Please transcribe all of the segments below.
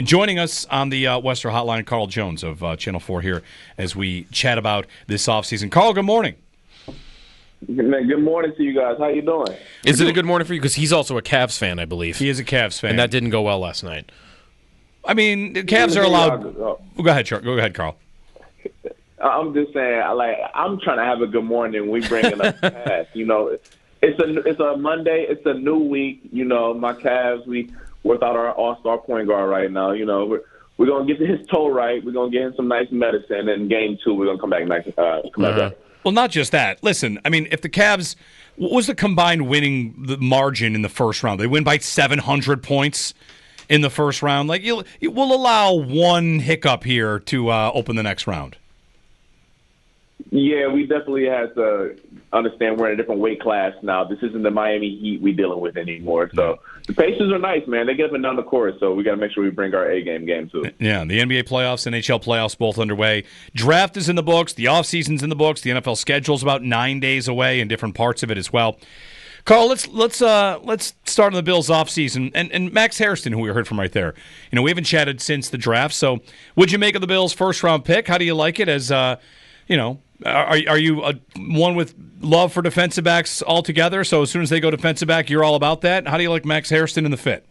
And joining us on the Western Hotline, Carl Jones of Channel 4 here as we chat about this offseason. Carl, good morning. Man, good morning to you guys. How you doing? Is it a good morning for you? Because he's also a Cavs fan, I believe. He is a Cavs fan. And that didn't go well last night. I mean, the Cavs are allowed. Go ahead, Carl. I'm just saying, I'm trying to have a good morning. We bring it up past. It's a Monday. It's a new week. My Cavs. We without our all-star point guard right now. We're gonna get his toe right. We're gonna get him some nice medicine. And game 2, we're gonna come back nice. Back. Well, not just that. Listen, I mean, if the Cavs, what was the combined winning the margin in the first round? They win by 700 points in the first round. Like, we'll allow one hiccup here to open the next round. Yeah, we definitely have to understand we're in a different weight class now. This isn't the Miami Heat we're dealing with anymore. So the Pacers are nice, man. They get up and down the court, so we got to make sure we bring our A-game too. Yeah, the NBA playoffs, NHL playoffs, both underway. Draft is in the books. The offseason's in the books. The NFL schedule's about 9 days away and different parts of it as well. Carl, let's start on the Bills offseason. And Max Hairston, who we heard from right there. We haven't chatted since the draft. So what'd you make of the Bills' first-round pick? How do you like it as, Are you one with love for defensive backs altogether? So as soon as they go defensive back, you're all about that? How do you like Max Hairston in the fit?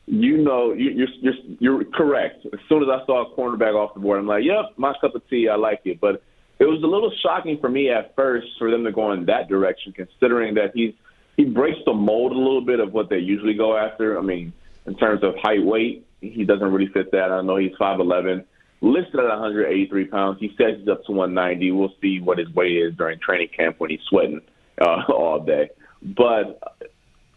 You're correct. As soon as I saw a cornerback off the board, I'm like, yep, my cup of tea, I like it. But it was a little shocking for me at first for them to go in that direction, considering that he breaks the mold a little bit of what they usually go after. I mean, in terms of height, weight, he doesn't really fit that. I know he's 5'11", listed at 183 pounds. He says he's up to 190. We'll see what his weight is during training camp when he's sweating all day. But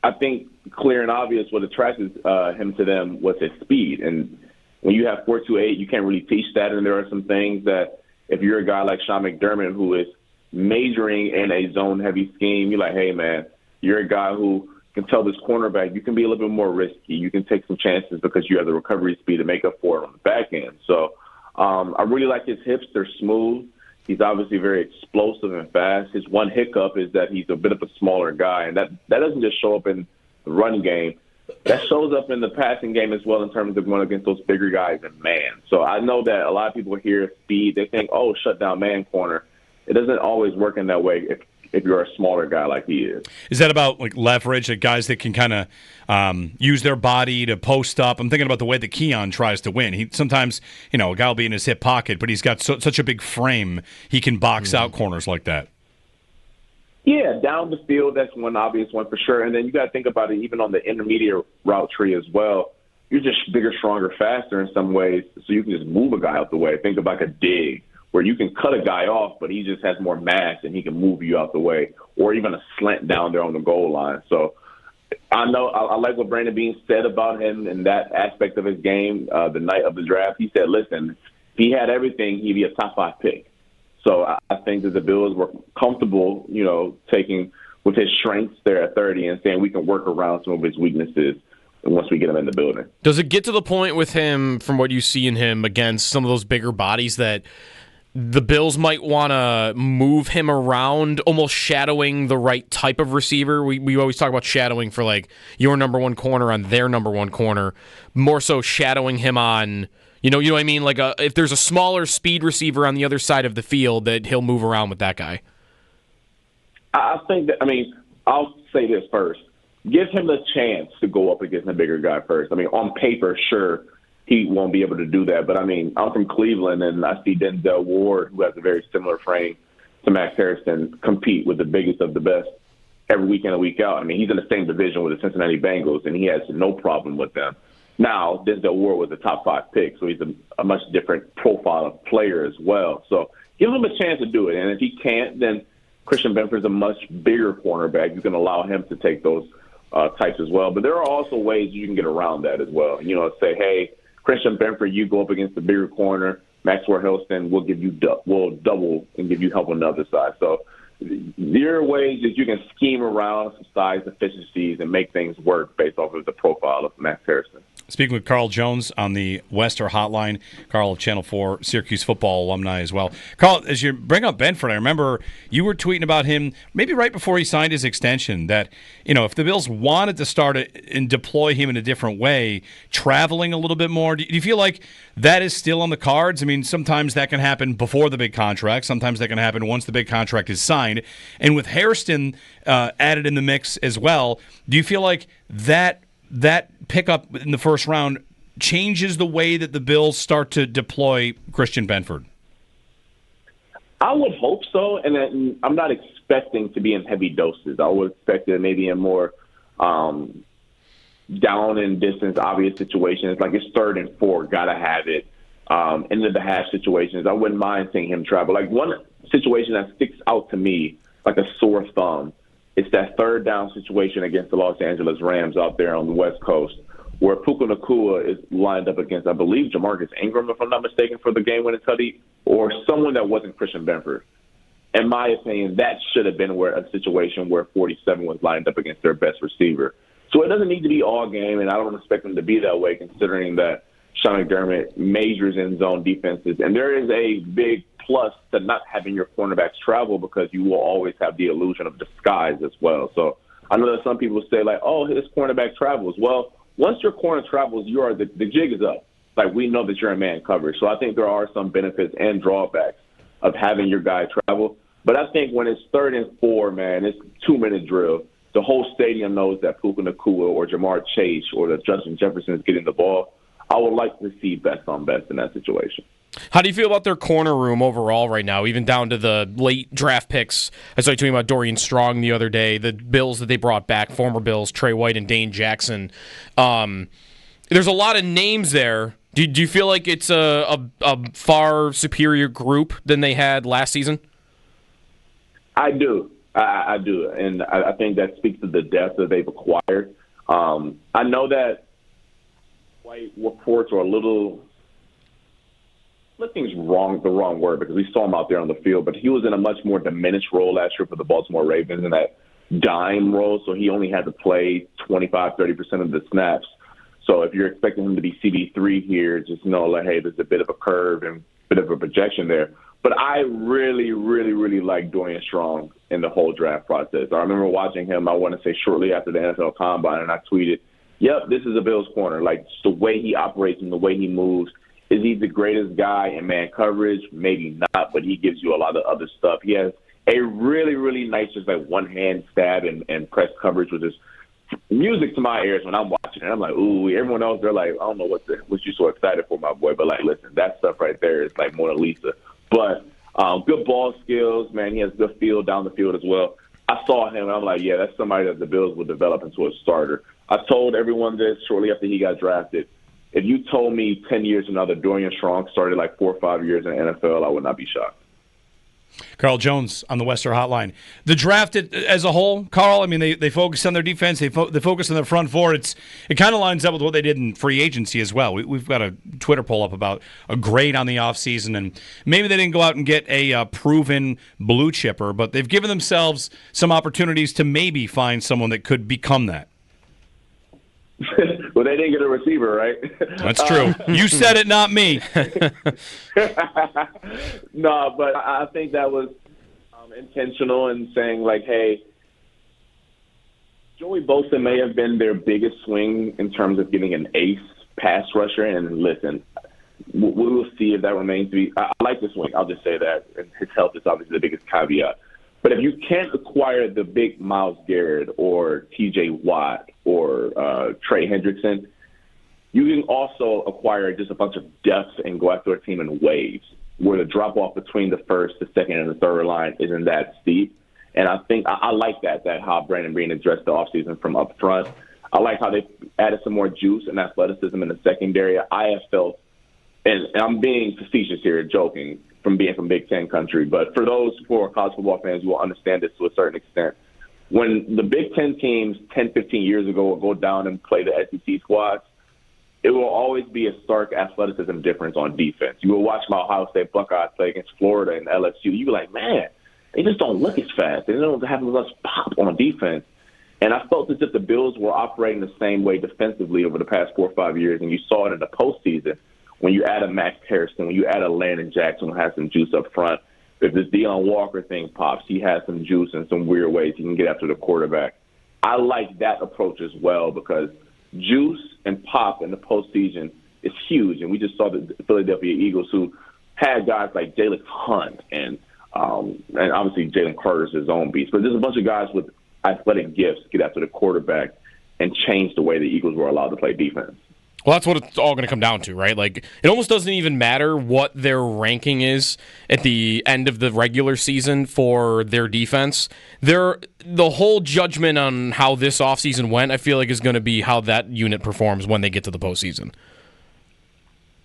I think clear and obvious what attracted him to them was his speed. And when you have 4.28, you can't really teach that. And there are some things that if you're a guy like Sean McDermott who is majoring in a zone-heavy scheme, you're like, hey, man, you're a guy who can tell this cornerback you can be a little bit more risky. You can take some chances because you have the recovery speed to make up for it on the back end. So I really like his hips. They're smooth. He's obviously very explosive and fast. His one hiccup is that he's a bit of a smaller guy, and that doesn't just show up in the run game. That shows up in the passing game as well in terms of going against those bigger guys in man. So I know that a lot of people hear speed. They think, oh, shut down man corner. It doesn't always work in that way if you're a smaller guy like he is. Is that about like leverage, like guys that can kind of use their body to post up? I'm thinking about the way that Keon tries to win. He sometimes, a guy will be in his hip pocket, but he's got such a big frame, he can box out corners like that. Yeah, down the field, that's one obvious one for sure. And then you got to think about it even on the intermediate route tree as well. You're just bigger, stronger, faster in some ways, so you can just move a guy out the way. Think about like a dig, where you can cut a guy off, but he just has more mass and he can move you out the way, or even a slant down there on the goal line. So I know I like what Brandon Beane said about him in that aspect of his game the night of the draft. He said, listen, if he had everything, he'd be a top 5 pick. So I think that the Bills were comfortable, taking with his strengths there at 30 and saying we can work around some of his weaknesses once we get him in the building. Does it get to the point with him, from what you see in him against some of those bigger bodies, that the Bills might want to move him around, almost shadowing the right type of receiver? We always talk about shadowing for like your number one corner on their number one corner, more so shadowing him on, you know what I mean? Like if there's a smaller speed receiver on the other side of the field, that he'll move around with that guy. I think that, I'll say this first. Give him the chance to go up against a bigger guy first. On paper, sure, he won't be able to do that. But, I'm from Cleveland, and I see Denzel Ward, who has a very similar frame to Max Hairston, compete with the biggest of the best every week in and week out. He's in the same division with the Cincinnati Bengals, and he has no problem with them. Now, Denzel Ward was a top 5 pick, so he's a much different profile of player as well. So give him a chance to do it. And if he can't, then Christian Benford's a much bigger cornerback. You can allow him to take those types as well. But there are also ways you can get around that as well. Say, hey, Christian Benford, you go up against the bigger corner. Max Hairston, we'll double and give you help on the other side. So there are ways that you can scheme around some size deficiencies and make things work based off of the profile of Max Hairston. Speaking with Carl Jones on the Wester Hotline. Carl of Channel 4, Syracuse football alumni as well. Carl, as you bring up Benford, I remember you were tweeting about him maybe right before he signed his extension that, if the Bills wanted to start and deploy him in a different way, traveling a little bit more, do you feel like that is still on the cards? I mean, sometimes that can happen before the big contract. Sometimes that can happen once the big contract is signed. And with Hairston added in the mix as well, do you feel like that pickup in the first round changes the way that the Bills start to deploy Christian Benford? I would hope so, and I'm not expecting to be in heavy doses. I would expect it maybe in more down and distance, obvious situations, like it's 3rd and 4, gotta have it. Into the hash situations, I wouldn't mind seeing him travel. Like one situation that sticks out to me like a sore thumb, it's that 3rd down situation against the Los Angeles Rams out there on the West Coast, where Puka Nacua is lined up against, I believe, Jamarcus Ingram, if I'm not mistaken, for the game-winning tutty, or someone that wasn't Christian Benford. In my opinion, that should have been a situation where 47 was lined up against their best receiver. So it doesn't need to be all game, and I don't expect them to be that way, considering that Sean McDermott majors in zone defenses. And there is a big plus to not having your cornerbacks travel, because you will always have the illusion of disguise as well. So I know that some people say, like, oh, his cornerback travels. Well, once your corner travels, the jig is up. Like, we know that you're in man coverage. So I think there are some benefits and drawbacks of having your guy travel. But I think when it's 3rd and 4, man, it's 2-minute drill. The whole stadium knows that Puka Nacua or Jamar Chase or that Justin Jefferson is getting the ball. I would like to see best on best in that situation. How do you feel about their corner room overall right now, even down to the late draft picks? I saw you talking about Dorian Strong the other day, the Bills that they brought back, former Bills, Trey White and Dane Jackson. There's a lot of names there. Do you feel like it's a far superior group than they had last season? I do. I do. And I think that speaks to the depth that they've acquired. I know that White reports are a little – I think it's the wrong word, because we saw him out there on the field, but he was in a much more diminished role last year for the Baltimore Ravens in that dime role, so he only had to play 25-30% of the snaps. So if you're expecting him to be CB3 here, just know, like, hey, there's a bit of a curve and a bit of a projection there. But I really, really, really like Dorian Strong in the whole draft process. I remember watching him, I want to say shortly after the NFL Combine, and I tweeted, yep, this is a Bills corner. Like, just the way he operates and the way he moves. Is he the greatest guy in man coverage? Maybe not, but he gives you a lot of other stuff. He has a really, really nice, just like one-hand stab and press coverage, which is music to my ears when I'm watching it. I'm like, ooh, everyone else, they're like, I don't know what you're so excited for, my boy. But, like, listen, that stuff right there is like Mona Lisa. But good ball skills, man. He has good feel down the field as well. I saw him, and I'm like, yeah, that's somebody that the Bills will develop into a starter. I told everyone this shortly after he got drafted. If you told me 10 years from now that Dorian Strong started like 4 or 5 years in the NFL, I would not be shocked. Carl Jones on the Wester Hotline. The draft as a whole, Carl, I mean, they focus on their defense. They focus on their front four. It kind of lines up with what they did in free agency as well. We've got a Twitter poll up about a grade on the offseason, and maybe they didn't go out and get a proven blue chipper, but they've given themselves some opportunities to maybe find someone that could become that. Well, they didn't get a receiver, right? That's true. You said it, not me. No, but I think that was intentional in saying, like, hey, Joey Bosa may have been their biggest swing in terms of getting an ace pass rusher. And listen, we will see if that remains to be. I like the swing. I'll just say that. And his health is obviously the biggest caveat. But if you can't acquire the big Myles Garrett or T.J. Watt or Trey Hendrickson, you can also acquire just a bunch of depth and go after a team in waves where the drop-off between the first, the second, and the third line isn't that steep. And I think I like that how Brandon Beane addressed the offseason from up front. I like how they added some more juice and athleticism in the secondary. I have felt, and I'm being facetious here, joking, from being from Big Ten country, but for those who are college football fans, you will understand this to a certain extent. When the Big Ten teams 10, 15 years ago will go down and play the SEC squads, it will always be a stark athleticism difference on defense. You will watch my Ohio State Buckeyes play against Florida and LSU. You're like, man, they just don't look as fast. They don't have as much pop on defense. And I felt as if the Bills were operating the same way defensively over the past 4 or 5 years, and you saw it in the postseason when you add a Max Hairston, when you add a Landon Jackson who has some juice up front. If this Deion Walker thing pops, he has some juice in some weird ways he can get after the quarterback. I like that approach as well because juice and pop in the postseason is huge. And we just saw the Philadelphia Eagles who had guys like Jalen Hunt and obviously Jalen Carter's his own beast. But there's a bunch of guys with athletic gifts get after the quarterback and change the way the Eagles were allowed to play defense. Well, that's what it's all going to come down to, right? Like, it almost doesn't even matter what their ranking is at the end of the regular season for their defense. The whole judgment on how this offseason went, I feel like, is going to be how that unit performs when they get to the postseason.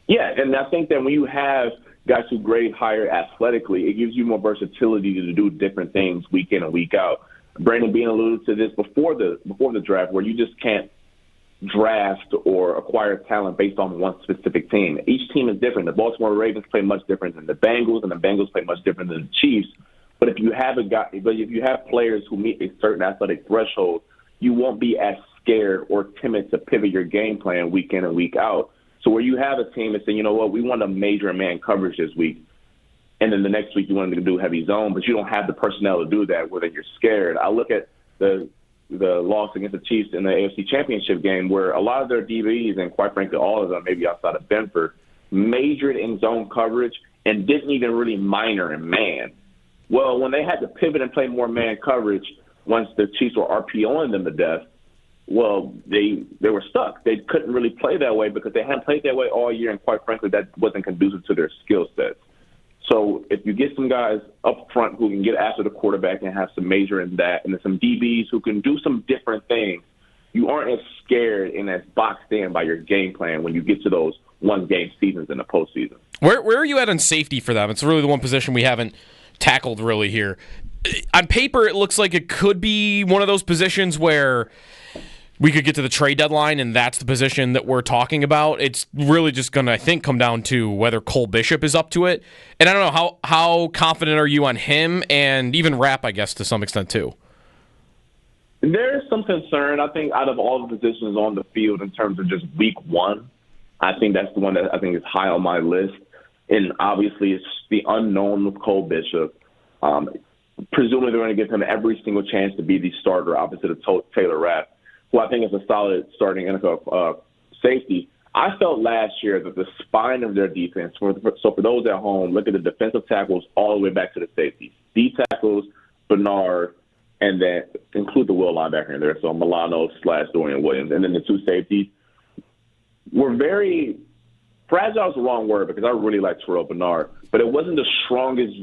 Yeah, and I think that when you have guys who grade higher athletically, it gives you more versatility to do different things week in and week out. Brandon Beane alluded to this before the draft, where you just can't draft or acquire talent based on one specific team. Each team is different. The Baltimore Ravens play much different than the Bengals, and the Bengals play much different than the Chiefs. But if you have players who meet a certain athletic threshold, you won't be as scared or timid to pivot your game plan week in and week out. So where you have a team that say, you know what, we want to major in man coverage this week, and then the next week you want them to do heavy zone, but you don't have the personnel to do that, where then you're scared. I look at the loss against the Chiefs in the AFC Championship game, where a lot of their DBs, and quite frankly all of them, maybe outside of Benford, majored in zone coverage and didn't even really minor in man. Well, when they had to pivot and play more man coverage once the Chiefs were RPOing them to death, well, they were stuck. They couldn't really play that way because they hadn't played that way all year, and quite frankly, that wasn't conducive to their skill sets. So if you get some guys up front who can get after the quarterback and have some major in that, and then some DBs who can do some different things, you aren't as scared and as boxed in by your game plan when you get to those one-game seasons in the postseason. Where are you at on safety for them? It's really the one position we haven't tackled really here. On paper, it looks like it could be one of those positions where we could get to the trade deadline, and that's the position that we're talking about. It's really just going to, I think, come down to whether Cole Bishop is up to it. And I don't know, how confident are you on him, and even Rapp, I guess, to some extent, too? There is some concern. I think out of all the positions on the field in terms of just week one, I think that's the one that I think is high on my list. And obviously it's the unknown with Cole Bishop. Presumably they're going to give him every single chance to be the starter opposite of Taylor Rapp, who I think is a solid starting NFL safety. I felt last year that the spine of their defense, so for those at home, look at the defensive tackles all the way back to the safeties. D tackles, Bernard, and then include the will linebacker in there, so Milano/Dorian Williams, and then the two safeties were very fragile is the wrong word because I really like Terrell Bernard, but it wasn't the strongest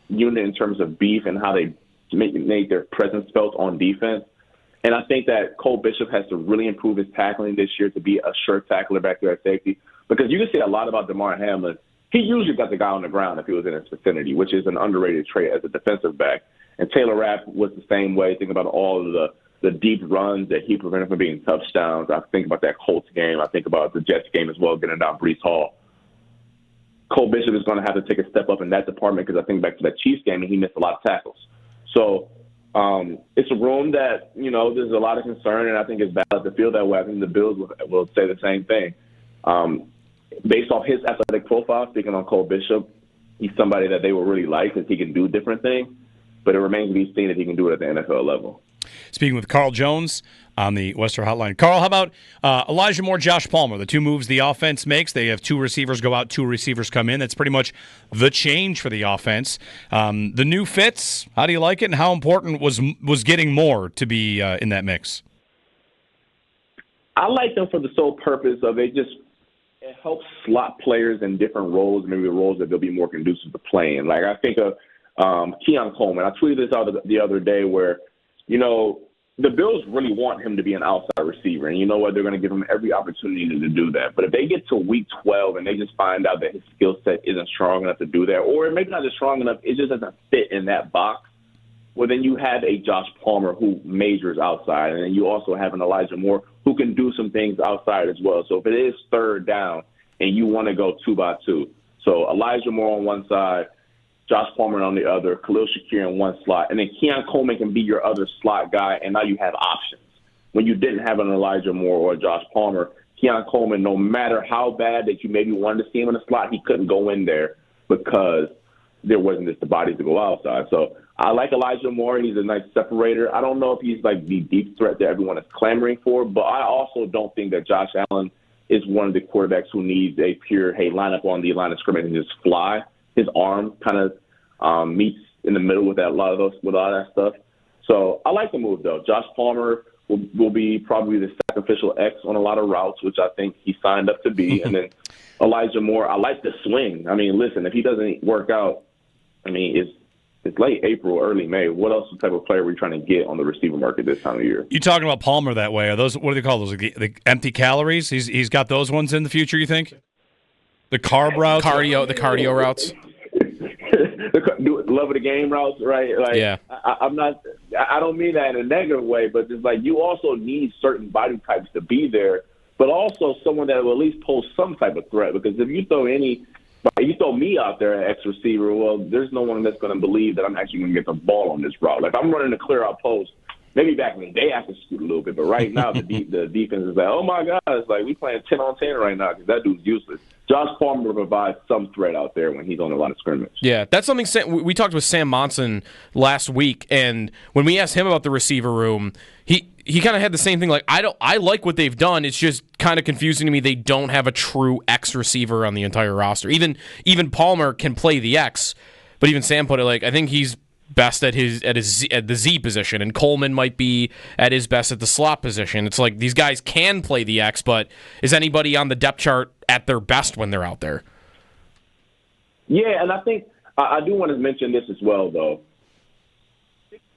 unit in terms of beef and how they made their presence felt on defense. And I think that Cole Bishop has to really improve his tackling this year to be a sure tackler back there at safety, because you can say a lot about DeMar Hamlin. He usually got the guy on the ground if he was in his vicinity, which is an underrated trait as a defensive back. And Taylor Rapp was the same way. Think about all of the deep runs that he prevented from being touchdowns. I think about that Colts game. I think about the Jets game as well, getting down Breece Hall. Cole Bishop is going to have to take a step up in that department, because I think back to that Chiefs game and he missed a lot of tackles. So it's a room that, there's a lot of concern, and I think it's valid to feel that way. I think the Bills will say the same thing. Based off his athletic profile, speaking on Cole Bishop, he's somebody that they will really like because he can do different things, but it remains to be seen if he can do it at the NFL level. Speaking with Carl Jones on the Western Hotline. Carl, how about Elijah Moore, Josh Palmer, the two moves the offense makes? They have two receivers go out, two receivers come in. That's pretty much the change for the offense. The new fits, how do you like it, and how important was getting Moore to be in that mix? I like them for the sole purpose of it helps slot players in different roles, maybe roles that they'll be more conducive to playing. Like I think of Keon Coleman. I tweeted this out the other day where, the Bills really want him to be an outside receiver. And you know what? They're going to give him every opportunity to do that. But if they get to week 12 and they just find out that his skill set isn't strong enough to do that, or maybe not just strong enough, it just doesn't fit in that box, well, then you have a Josh Palmer who majors outside. And then you also have an Elijah Moore who can do some things outside as well. So if it is third down and you want to go 2-by-2, so Elijah Moore on one side, Josh Palmer on the other, Khalil Shakir in one slot, and then Keon Coleman can be your other slot guy, and now you have options. when you didn't have an Elijah Moore or a Josh Palmer, Keon Coleman, no matter how bad that you maybe wanted to see him in the slot, he couldn't go in there because there wasn't just the bodies to go outside. So I like Elijah Moore. He's a nice separator. I don't know if he's like the deep threat that everyone is clamoring for, but I also don't think that Josh Allen is one of the quarterbacks who needs a pure, hey, line up on the line of scrimmage and just fly. His arm kind of meets in the middle with a lot of that stuff. So I like the move, though. Josh Palmer will be probably the sacrificial X on a lot of routes, which I think he signed up to be. And then Elijah Moore, I like the swing. I mean, listen, if he doesn't work out, I mean, it's late April, early May. What else type of player are we trying to get on the receiver market this time of year? You talking about Palmer that way? Are those, what do they call those? The empty calories? He's got those ones in the future, you think? The carb routes? The cardio routes. Love of the game routes, right? Like, yeah. I don't mean that in a negative way, but it's like you also need certain body types to be there, but also someone that will at least pose some type of threat. Because if you throw me out there at X receiver, well, there's no one that's going to believe that I'm actually going to get the ball on this route. Like, I'm running a clear out post. Maybe back in the day I could scoot a little bit, but right now the defense is like, oh my God, it's like we playing 10 on 10 right now because that dude's useless. Josh Palmer provides some threat out there when he's on the line of scrimmage. Yeah, that's something we talked with Sam Monson last week, and when we asked him about the receiver room, he kind of had the same thing. Like, I like what they've done. It's just kind of confusing to me. They don't have a true X receiver on the entire roster. Even Palmer can play the X, but even Sam put it like, I think he's best at the Z position, and Coleman might be at his best at the slot position. It's like these guys can play the X, but is anybody on the depth chart at their best when they're out there? Yeah, and I think I do want to mention this as well, though.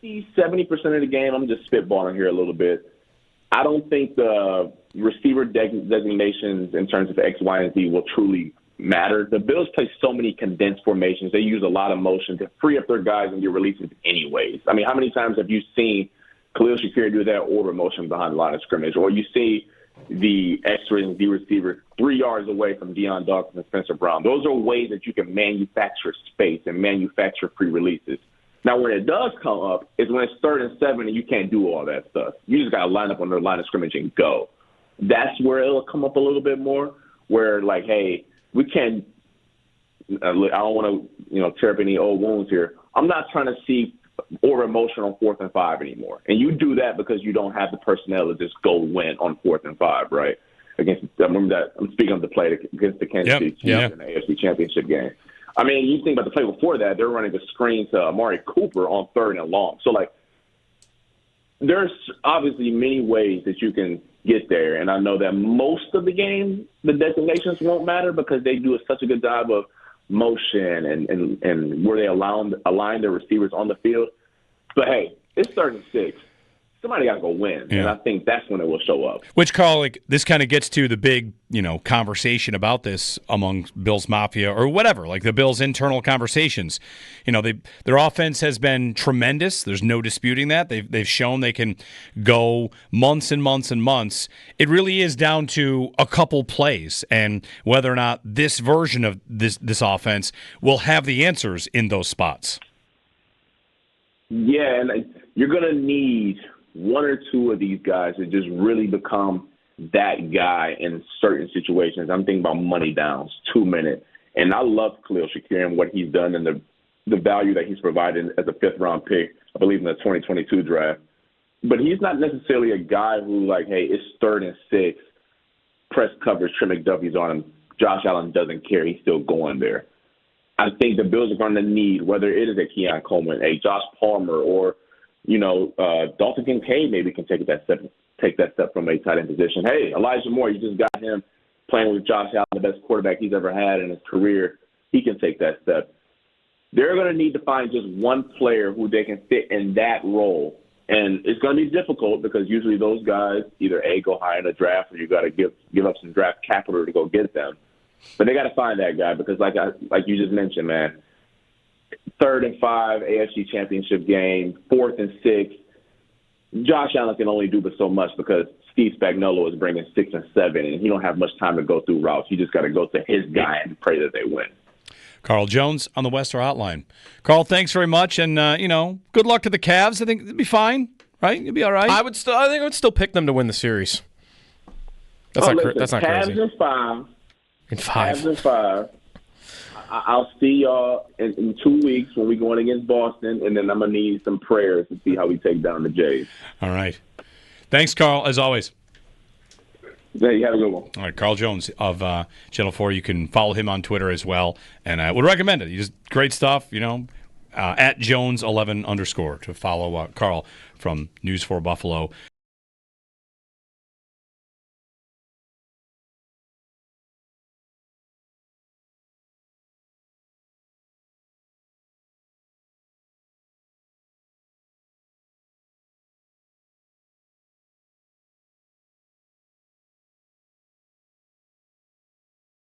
60-70% of the game, I'm just spitballing here a little bit. I don't think the receiver designations in terms of X, Y, and Z will truly matter. The Bills play so many condensed formations. They use a lot of motion to free up their guys and get releases anyways. I mean, how many times have you seen Khalil Shakir do that over motion behind the line of scrimmage? Or you see the X and Z receiver 3 yards away from Deion Dawkins and Spencer Brown. Those are ways that you can manufacture space and manufacture free releases. Now, when it does come up is when it's 3rd and 7 and you can't do all that stuff. You just got to line up on their line of scrimmage and go. That's where it'll come up a little bit more, where like, hey, we can't I don't want to, tear up any old wounds here. I'm not trying to see over emotion on 4th and 5 anymore. And you do that because you don't have the personnel to just go win on 4th and 5, right? I remember that I'm speaking of the play against the Kansas City Chiefs in the AFC Championship game. I mean, you think about the play before that, they're running a screen to Amari Cooper on 3rd and long. So, like, there's obviously many ways that you can get there. And I know that most of the game, the designations won't matter because they do such a good job of motion and where they align their receivers on the field. But, hey, it's 3rd and 6. Somebody got to go win, and I think that's when it will show up. Which, Carl, like, this kind of gets to the big, conversation about this among Bills Mafia or whatever, like the Bills' internal conversations. Their offense has been tremendous. There's no disputing that. They've shown they can go months and months and months. It really is down to a couple plays and whether or not this version of this offense will have the answers in those spots. Yeah, and you're going to need one or two of these guys to just really become that guy in certain situations. I'm thinking about money downs, 2 minute. And I love Khalil Shakir and what he's done and the value that he's provided as a 5th-round pick, I believe, in the 2022 draft. But he's not necessarily a guy who, like, hey, it's 3rd and 6, press coverage, Trey McDuffie's on him. Josh Allen doesn't care. He's still going there. I think the Bills are going to need, whether it is a Keon Coleman, a Josh Palmer, or Dalton Kincaid maybe can take that step from a tight end position. Hey, Elijah Moore, you just got him playing with Josh Allen, the best quarterback he's ever had in his career. He can take that step. They're going to need to find just one player who they can fit in that role. And it's going to be difficult because usually those guys either A, go high in the draft, or you got to give up some draft capital to go get them. But they got to find that guy because, like you just mentioned, man, 3rd and 5 AFC Championship game, 4th and 6. Josh Allen can only do but so much because Steve Spagnuolo is bringing 6 and 7, and he don't have much time to go through routes. You just got to go to his guy and pray that they win. Carl Jones on the Western Hotline. Carl, thanks very much, and good luck to the Cavs. I think it'll be fine. right? You'll be all right. I think I would still pick them to win the series. That's not crazy. Cavs in 5. In 5. Cavs in 5. I'll see y'all in 2 weeks when we're going against Boston, and then I'm going to need some prayers to see how we take down the Jays. All right. Thanks, Carl, as always. Yeah, you have a good one. All right, Carl Jones of Channel 4. You can follow him on Twitter as well, and I would recommend it. He's great stuff, at Jones11_ to follow Carl from News 4 Buffalo.